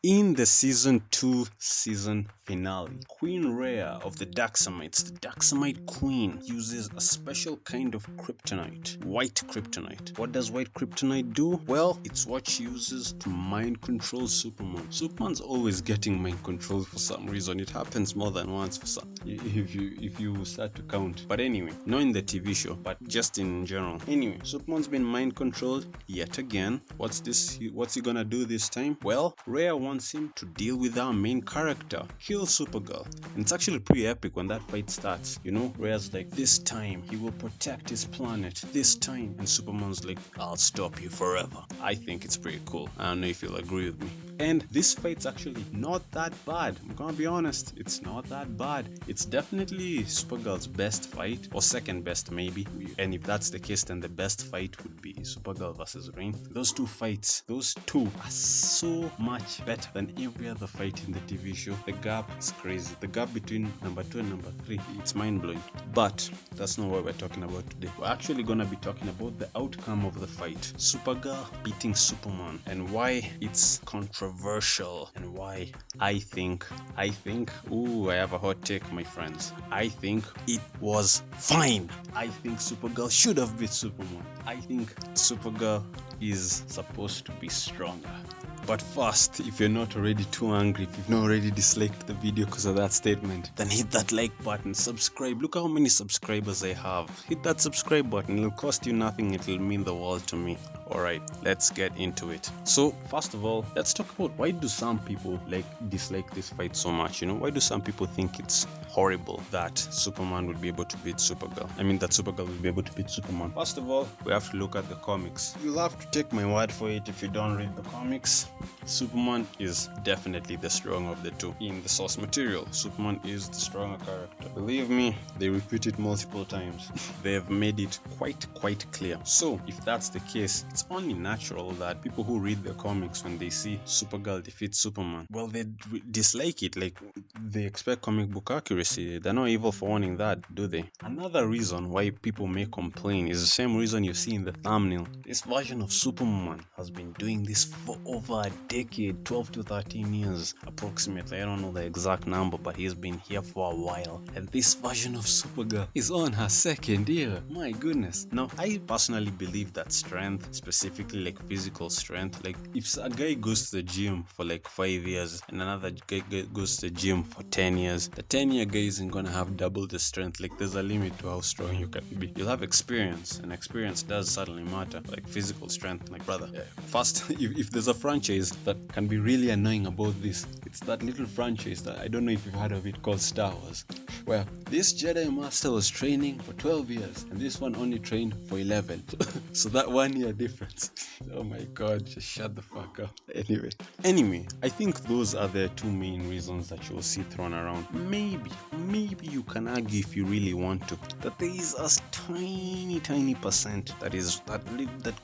In the season 2 season finale, Queen Rhea of the Daxamites, the Daxamite Queen, uses a special kind of kryptonite, white kryptonite. What does white kryptonite do? Well, it's what she uses to mind control Superman. Superman's always getting mind controlled for some reason. It happens more than once for some, if you start to count. But anyway, not in the TV show, but just in general. Anyway, Superman's been mind controlled yet again. What's he gonna do this time? Well, Rhea wants him to deal with our main character, kill Supergirl. And it's actually pretty epic when that fight starts. You know, Rhea's like, this time he will protect his planet, this time. And Superman's like, I'll stop you forever. I think it's pretty cool. I don't know if you'll agree with me. And this fight's actually not that bad. I'm gonna be honest, it's not that bad. It's definitely Supergirl's best fight, or second best maybe. And if that's the case, then the best fight would be Supergirl versus Rain. Those two fights, those two are so much better than every other fight in the TV show. The gap is crazy. The gap between number 2 and number 3, it's mind-blowing. But that's not what we're talking about today. We're actually gonna be talking about the outcome of the fight. Supergirl beating Superman, and why it's controversial, and why I think, ooh, I have a hot take, my friends. I think it was fine. I think Supergirl should have beat Superman. I think Supergirl is supposed to be stronger. But first, if you're not already too angry, if you've not already disliked the video because of that statement, then hit that like button, subscribe. Look how many subscribers I have. Hit that subscribe button. It'll cost you nothing. It'll mean the world to me. Alright, let's get into it. So, first of all, let's talk about why do some people dislike this fight so much, you know? Why do some people think it's horrible that Superman would be able to beat Supergirl? I mean, that Supergirl will be able to beat Superman. First of all, we have to look at the comics. You'll have to take my word for it if you don't read the comics. Superman is definitely the stronger of the two. In the source material, Superman is the stronger character. Believe me, they repeat it multiple times. They have made it quite clear. So, if that's the case, it's only natural that people who read the comics, when they see Supergirl defeat Superman, well, they dislike it. Like, they expect comic book accuracy. They're not evil for wanting that, do they? Another reason why people may complain is the same reason you see in the thumbnail. This version of Superman has been doing this for over a decade, 12 to 13 years approximately. I don't know the exact number, but he's been here for a while. And this version of Supergirl is on her second year. My goodness. Now, I personally believe that strength, specifically like physical strength, like if a guy goes to the gym for like 5 years and another guy goes to the gym for 10 years, the 10-year guy isn't gonna have double the strength. Like, there's a limit to how strong you can be. You'll have experience, and experience does certainly matter. Like physical strength, like brother. First, if there's a franchise that can be really annoying about this, it's that little franchise that I don't know if you've heard of it, called Star Wars, where this Jedi Master was training for 12 years and this one only trained for 11. So that 1 year difference. Oh my god, just shut the fuck up. Anyway, I think those are the two main reasons that you'll see thrown around. Maybe you can argue, if you really want to, that there is a tiny percent that is that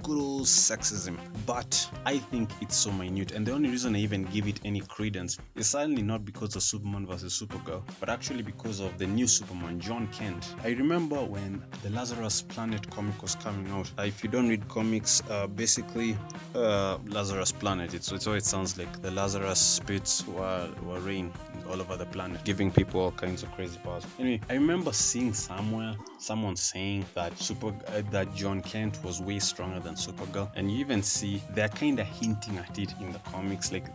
good old sexism. But I think it's so minute, and the only reason I even give it any credence is certainly not because of Superman versus Supergirl, but actually because of the new Superman, John Kent. I remember when the Lazarus Planet comic was coming out. If you don't read comics, basically Lazarus Planet, it's what it sounds like. The Lazarus spirits were reign all over the planet, giving people all kinds of crazy powers. Anyway, I remember seeing somewhere someone saying that that John Kent was way stronger than Supergirl, and you even see they're kind of hinting at it in the comics. Like,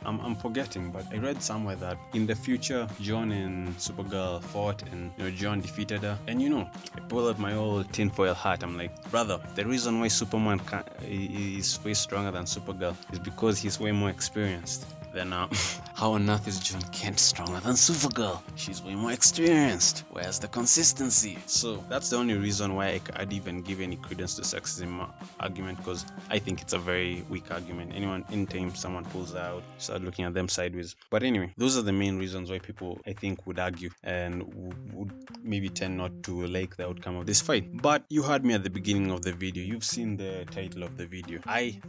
I'm forgetting, but I read somewhere that in the future John and Supergirl fought, and John defeated her. And I pull out my old tinfoil hat. I'm like, brother, the reason why Superman is way stronger than Supergirl is because he's way more experienced. Then how on earth is John Kent stronger than Supergirl? She's way more experienced. Where's the consistency? So that's the only reason why I'd even give any credence to sexism argument, because I think it's a very weak argument. Anytime someone pulls out, start looking at them sideways. But anyway, those are the main reasons why people, I think, would argue and would maybe tend not to like the outcome of this fight. But you heard me at the beginning of the video. You've seen the title of the video. I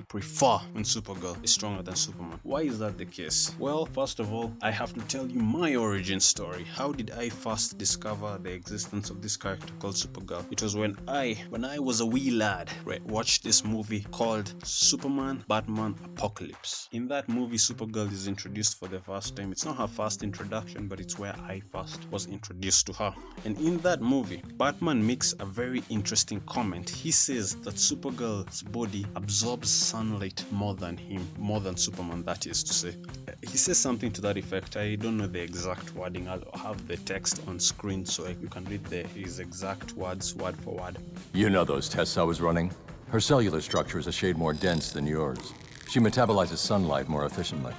prefer when Supergirl is stronger than Superman. Why is is that the case? Well, first of all, I have to tell you my origin story. How did I first discover the existence of this character called Supergirl? It was when I was a wee lad, right, watched this movie called Superman, Batman, Apocalypse. In that movie, Supergirl is introduced for the first time. It's not her first introduction, but it's where I first was introduced to her. And in that movie, Batman makes a very interesting comment. He says that Supergirl's body absorbs sunlight more than Superman, that is to say. He says something to that effect. I don't know the exact wording. I'll have the text on screen so you can read his exact words word for word. You know those tests I was running? Her cellular structure is a shade more dense than yours. She metabolizes sunlight more efficiently.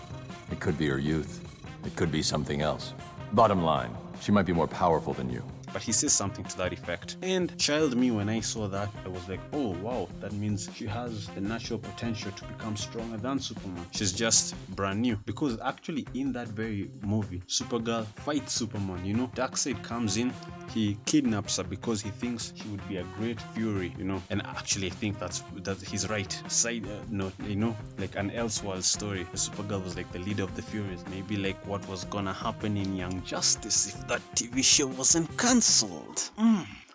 It could be her youth. It could be something else. Bottom line, she might be more powerful than you. But he says something to that effect. And child me, when I saw that, I was like, oh wow, that means she has the natural potential to become stronger than Superman. She's just brand new. Because actually in that very movie, Supergirl fights Superman, you know. Darkseid comes in, he kidnaps her because he thinks she would be a great fury, you know. And actually I think that he's right. Side note, you know, like an Elseworld story. Supergirl was like the leader of the Furies. Maybe like what was gonna happen in Young Justice if that TV show wasn't cancelled.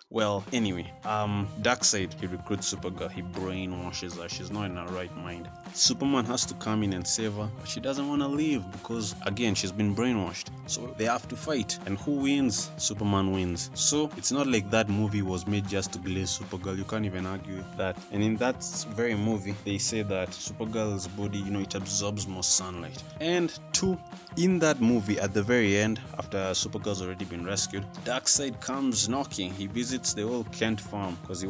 Well, anyway, Darkseid, he recruits Supergirl, he brainwashes her, she's not in her right mind. Superman has to come in and save her, but she doesn't want to leave because, again, she's been brainwashed. So they have to fight, and who wins? Superman wins. So it's not like that movie was made just to glaze Supergirl, you can't even argue with that. And in that very movie, they say that Supergirl's body, you know, it absorbs more sunlight. And two, in that movie, at the very end, after Supergirl's already been rescued, Darkseid comes knocking. He visits the old Kent farm because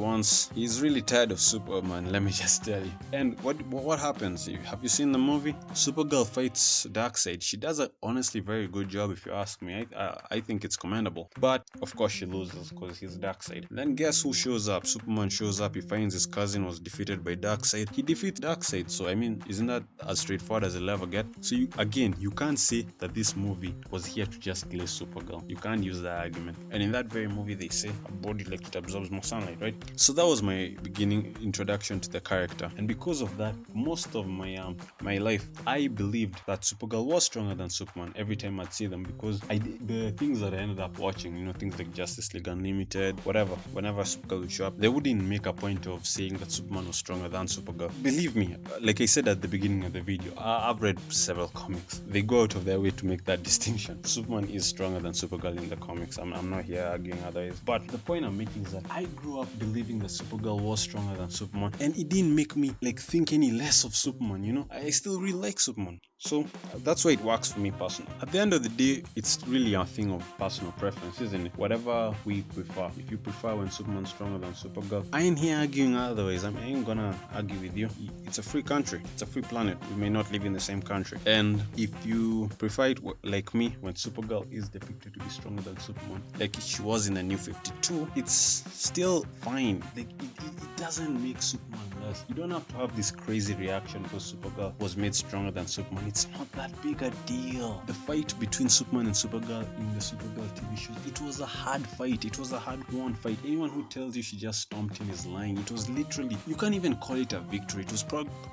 he's really tired of Superman, let me just tell you. And what happens? Have you seen the movie? Supergirl fights Darkseid. She does a honestly very good job if you ask me. I think it's commendable. But of course she loses because he's Darkseid. Then guess who shows up? Superman shows up. He finds his cousin was defeated by Darkseid. He defeats Darkseid. So I mean, isn't that as straightforward as it'll ever get? So you can't say that this movie was here to just glaze Supergirl. You can't use that argument. And in that very movie they say a body like it absorbs more sunlight, right? So that was my beginning introduction to the character. And because of that, most of my life I believed that Supergirl was stronger than Superman every time I'd see them, because the things that I ended up watching, you know, things like Justice League Unlimited, whatever, whenever Supergirl would show up, they wouldn't make a point of saying that Superman was stronger than Supergirl. Believe me, like I said at the beginning of the video, I've read several comics. They go out of their way to make that distinction. Superman is stronger than Supergirl in the comics. I'm not here arguing otherwise. But the point I'm making is that I grew up believing that Supergirl was stronger than Superman, and it didn't make me like think any less of Superman, you know. I still really like Superman. So that's why it works for me personally. At the end of the day, it's really a thing of personal preference, isn't it? Whatever we prefer. If you prefer when Superman's stronger than Supergirl, I ain't here arguing otherwise. I ain't gonna argue with you. It's a free country. It's a free planet. We may not live in the same country. And if you prefer it like me, when Supergirl is depicted to be stronger than Superman, like she was in the New 52, it's still fine. Like it doesn't make Superman less. You don't have to have this crazy reaction because Supergirl was made stronger than Superman. It's not that big a deal. The fight between Superman and Supergirl in the Supergirl TV show, it was a hard fight. It was a hard-won fight. Anyone who tells you she just stomped him is lying. It was literally, you can't even call it a victory. It was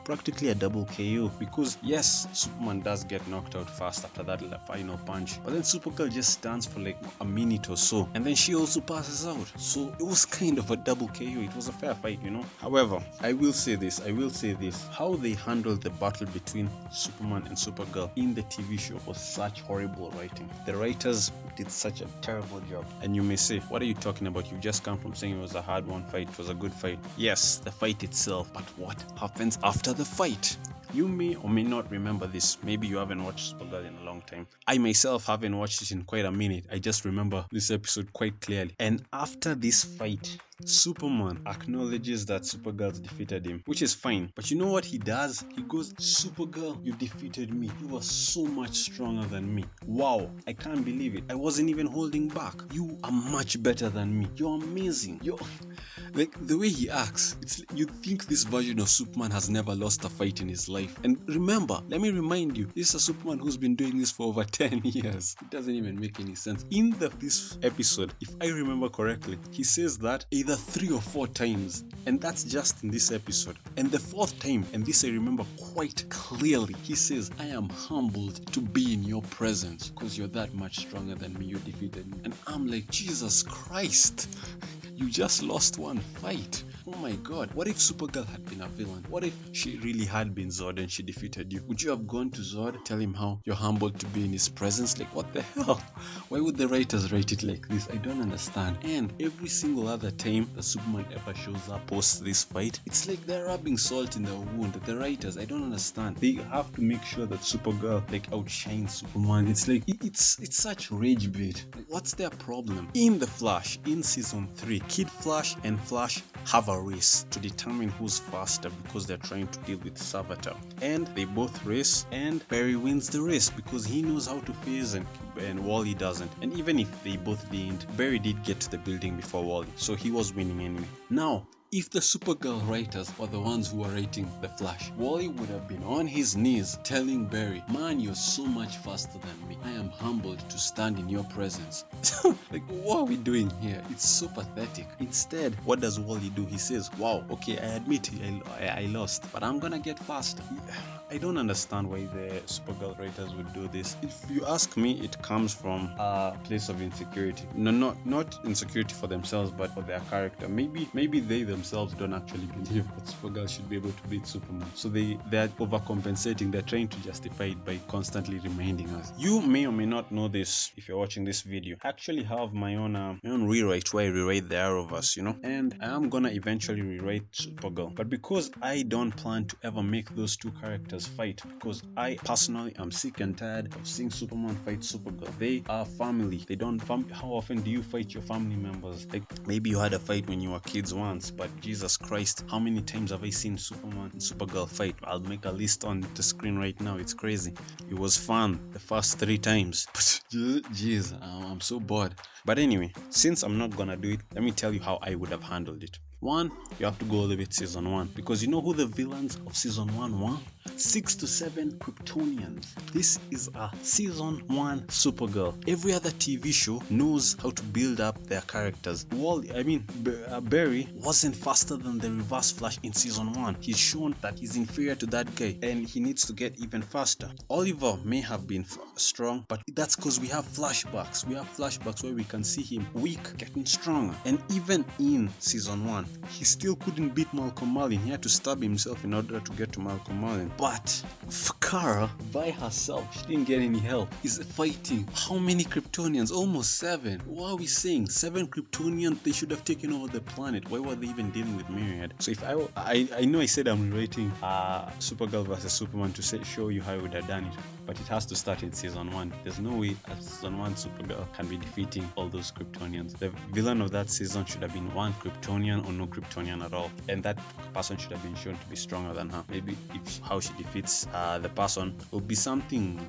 practically a double KO, because yes, Superman does get knocked out fast after that final punch, but then Supergirl just stands for like a minute or so, and then she also passes out. So it was kind of a double KO. It was a fair fight, you know. However, I will say this. How they handled the battle between Superman and Supergirl in the TV show was such horrible writing. The writers did such a terrible job. And you may say, what are you talking about? You just come from saying it was a hard-won fight. It was a good fight. Yes, the fight itself, but what happens after the fight? You may or may not remember this. Maybe you haven't watched Supergirl in a long time. I myself haven't watched it in quite a minute. I just remember this episode quite clearly. And after this fight, Superman acknowledges that Supergirl's defeated him, which is fine. But you know what he does? He goes, Supergirl, you defeated me. You are so much stronger than me. Wow, I can't believe it. I wasn't even holding back. You are much better than me. You're amazing. Like the way he acts, you think this version of Superman has never lost a fight in his life. And remember, let me remind you, this is a Superman who's been doing this for over 10 years. It doesn't even make any sense. In this episode, if I remember correctly, he says that either either 3 or 4 times, and that's just in this episode. And the 4th time, and this I remember quite clearly, he says, I am humbled to be in your presence because you're that much stronger than me, you defeated me. And I'm like, Jesus Christ, you just lost one fight. Oh my god, what if Supergirl had been a villain? What if she really had been Zod and she defeated you? Would you have gone to Zod, tell him how you're humbled to be in his presence? Like, what the hell? Why would the writers write it like this? I don't understand. And every single other time the Superman ever shows up post this fight, it's like they're rubbing salt in the wound. The writers, I don't understand. They have to make sure that Supergirl like outshines Superman. It's like, it's such rage bait. Like, what's their problem? In The Flash, in season 3, Kid Flash and Flash have a race to determine who's faster because they're trying to deal with Savitar. And they both race, and Barry wins the race because he knows how to phase and Wally doesn't. And even if they both didn't, Barry did get to the building before Wally, so he was winning anyway. Now, if the Supergirl writers were the ones who were writing The Flash, Wally would have been on his knees telling Barry, man, you're so much faster than me. I am humbled to stand in your presence. Like, what are we doing here? It's so pathetic. Instead, what does Wally do? He says, wow, okay, I admit I lost, but I'm gonna get faster. I don't understand why the Supergirl writers would do this. If you ask me, it comes from a place of insecurity. No, not insecurity for themselves, but for their character. Maybe they themselves don't actually believe that Supergirl should be able to beat Superman. So they're overcompensating. They're trying to justify it by constantly reminding us. You may or may not know this if you're watching this video. I actually have my own rewrite where I rewrite the Arrowverse, and I am gonna eventually rewrite Supergirl. But because I don't plan to ever make those two characters fight, because I personally am sick and tired of seeing Superman fight Supergirl. They are family. How often do you fight your family members? Like, maybe you had a fight when you were kids once, but Jesus Christ, how many times have I seen Superman and Supergirl fight? I'll make a list on the screen right now. It's crazy. It was fun the first 3 times, but jeez, I'm so bored. But anyway, since I'm not gonna do it, let me tell you how I would have handled it. 1, you have to go all the way to season 1, because you know who the villains of season 1 were? 6 to 7 Kryptonians. This is a season 1 Supergirl. Every other TV show knows how to build up their characters. Barry wasn't faster than the Reverse Flash in season 1. He's shown that he's inferior to that guy and he needs to get even faster. Oliver may have been strong, but that's because we have flashbacks. We have flashbacks where we can see him weak, getting stronger. And even in season 1, he still couldn't beat Malcolm Merlyn. He had to stab himself in order to get to Malcolm Merlyn. But Kara, by herself, she didn't get any help, is fighting how many Kryptonians? Almost 7. What are we saying? 7 Kryptonians? They should have taken over the planet. Why were they even dealing with Myriad? So if I know I said I'm rewriting Supergirl versus Superman to show you how I would have done it, but it has to start in season 1. There's no way a season 1 Supergirl can be defeating all those Kryptonians. The villain of that season should have been one Kryptonian or no Kryptonian at all, and that person should have been shown to be stronger than her. Maybe if how she defeats the person will be something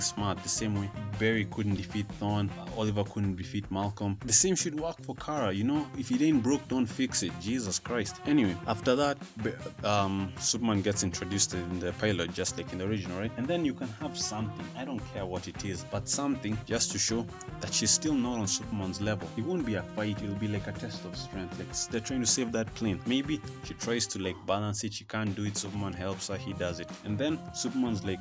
smart. The same way Barry couldn't defeat Thorn, Oliver couldn't defeat Malcolm. The same should work for Kara. If it ain't broke, don't fix it. Jesus Christ. Anyway, after that, Superman gets introduced in the pilot, just like in the original, right? And then you can have something, I don't care what it is, but something just to show that she's still not on Superman's level. It won't be a fight, it'll be like a test of strength. Like, they're trying to save that plane. Maybe she tries to like balance it, she can't do it, Superman helps her, he does it. And then Superman's like,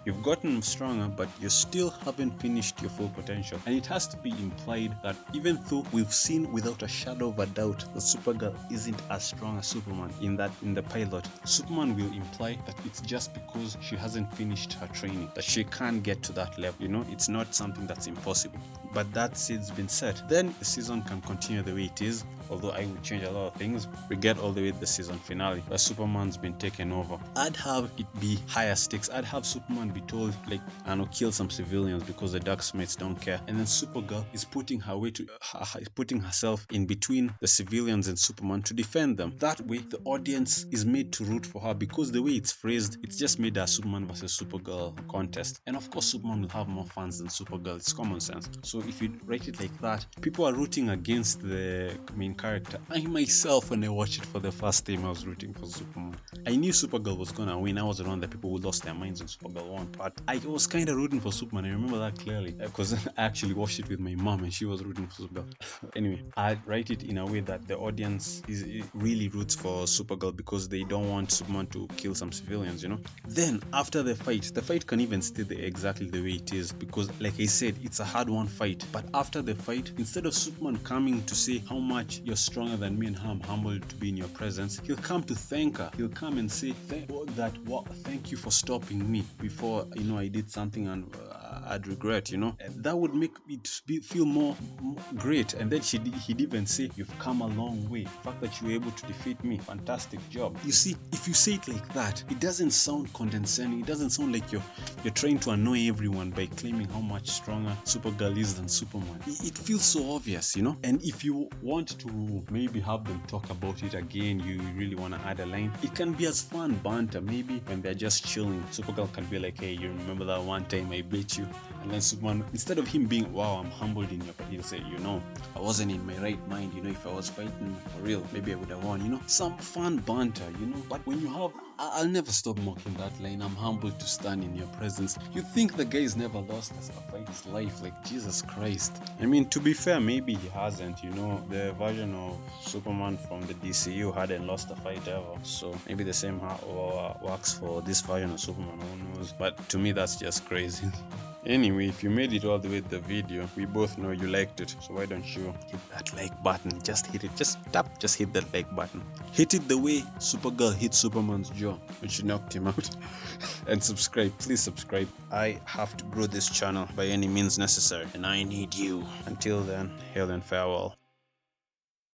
you've gotten stronger, but you still haven't finished your full potential. And it has to be implied that even though we've seen without a shadow of a doubt that Supergirl isn't as strong as Superman in the pilot, Superman will imply that it's just because she hasn't finished her training, that she can't get to that level. It's not something that's impossible. But that seed's been set. Then the season can continue the way it is, although I would change a lot of things. We get all the way to the season finale where Superman's been taken over. I'd have it be higher stakes. I'd have Superman be told, like, kill some civilians because the Darksmites don't care. And then Supergirl is putting herself in between the civilians and Superman to defend them. That way, the audience is made to root for her, because the way it's phrased, it's just made a Superman versus Supergirl contest. And of course, Superman will have more fans than Supergirl. It's common sense. So if you write it like that, people are rooting against the main character. I myself, when I watched it for the first time, I was rooting for Superman. I knew Supergirl was gonna win. I was around the people who lost their minds on Supergirl 1, but I was kind of rooting for Superman. I remember that clearly because I actually watched it with my mom and she was rooting for Supergirl. Anyway, I write it in a way that the audience really roots for Supergirl because they don't want Superman to kill some civilians, you know. Then after the fight can even stay exactly the way it is because, like I said, it's a hard-won fight. But after the fight, instead of Superman coming to say how much you're stronger than me and how I'm humbled to be in your presence, he'll come to thank her. He'll come and say thank you for stopping me before I did something and I'd regret, And that would make it feel more great. And then he'd even say, you've come a long way. The fact that you were able to defeat me, fantastic job. You see, if you say it like that, it doesn't sound condescending. It doesn't sound like you're trying to annoy everyone by claiming how much stronger Supergirl is than Superman. It feels so obvious, And if you want to maybe have them talk about it again, you really want to add a line, it can be as fun banter. Maybe when they're just chilling, Supergirl can be like, hey, you remember that one time I beat you? And then Superman, instead of him being, wow, I'm humbled in your, he'll say, I wasn't in my right mind, if I was fighting for real, maybe I would have won, some fun banter, But when you have, I'll never stop mocking that line, I'm humbled to stand in your presence. You think the guy's never lost a fight's life, like Jesus Christ. I mean, to be fair, maybe he hasn't, the version of Superman from the DCU hadn't lost a fight ever. So maybe the same works for this version of Superman, who knows? But to me, that's just crazy. Anyway, if you made it all the way to the video, we both know you liked it. So why don't you hit that like button? Just hit it. Just hit that like button. Hit it the way Supergirl hit Superman's jaw when she knocked him out. And subscribe. Please subscribe. I have to grow this channel by any means necessary. And I need you. Until then, hail and farewell.